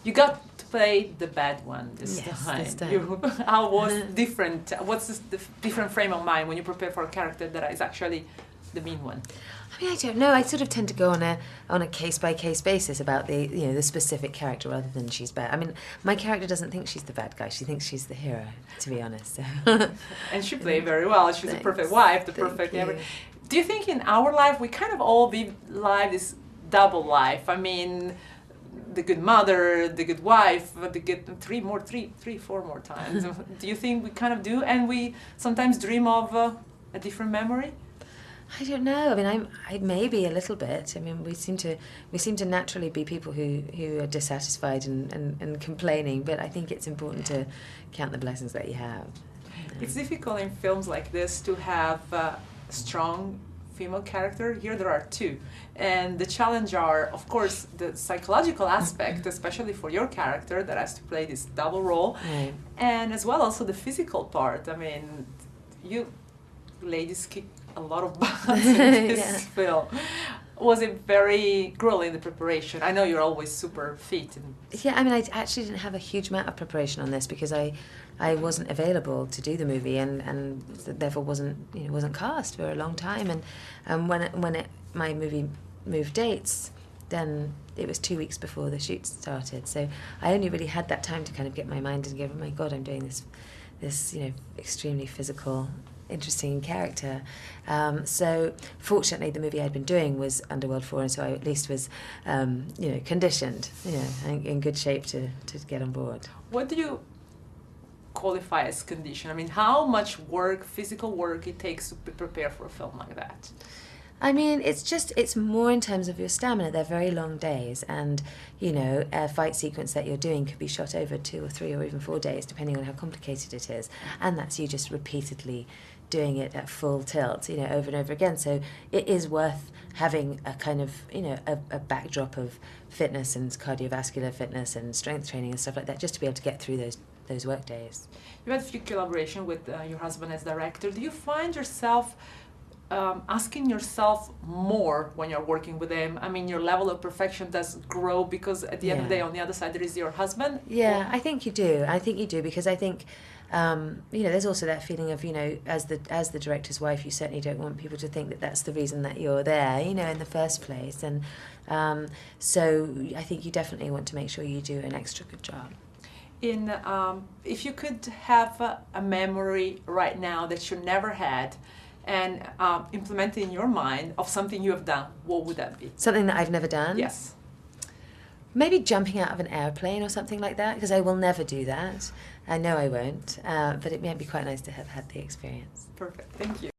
You got to play the bad one this Yes, time. this time. How was different? What's the different frame of mind when you prepare for a character that is actually the mean one? I mean, I don't know. I sort of tend to go on a case by case basis about the specific character rather than she's bad. I mean, my character doesn't think she's the bad guy. She thinks she's the hero, to be honest. So. And she played very well. She's a perfect wife, the perfect everything. Do you think in our life we kind of all live this double life? I mean, the good mother, the good wife, the good four more times. Do you think we kind of do? And we sometimes dream of a different memory? I don't know. I mean, I maybe a little bit. I mean, we seem to naturally be people who are dissatisfied and complaining. But I think it's important to count the blessings that you have. It's difficult in films like this to have a strong female character. Here there are two, and the challenge are, of course, the psychological aspect, especially for your character that has to play this double role, Right. and as well also the physical part. I mean, you ladies kick a lot of butt in this film. Was it very grueling, the preparation? I know you're always super fit. Yeah, I mean, I actually didn't have a huge amount of preparation on this because I wasn't available to do the movie and therefore wasn't cast for a long time. And when my movie moved dates, then it was 2 weeks before the shoot started. So I only really had that time to kind of get my mind and go, oh my God, I'm doing this extremely physical, interesting character. So fortunately the movie I'd been doing was Underworld 4, and so I at least was conditioned, in good shape to get on board. What do you qualify as condition? I mean, how much work, physical work, it takes to prepare for a film like that? I mean, it's more in terms of your stamina. They're very long days, and a fight sequence that you're doing could be shot over 2 or 3 or even 4 days, depending on how complicated it is. And that's you just repeatedly doing it at full tilt, over and over again. So it is worth having a kind of, a backdrop of fitness and cardiovascular fitness and strength training and stuff like that, just to be able to get through those work days. You had a few collaboration with your husband as director. Do you find yourself asking yourself more when you're working with him? I mean, your level of perfection does grow because at the end of the day, on the other side, there is your husband. Yeah, I think you do. I think you do because I think, there's also that feeling of, as the director's wife, you certainly don't want people to think that that's the reason that you're there, in the first place. And so I think you definitely want to make sure you do an extra good job. If you could have a memory right now that you never had, and implement it in your mind of something you have done, what would that be? Something that I've never done? Yes. Maybe jumping out of an airplane or something like that, because I will never do that. I know I won't, but it might be quite nice to have had the experience. Perfect, thank you.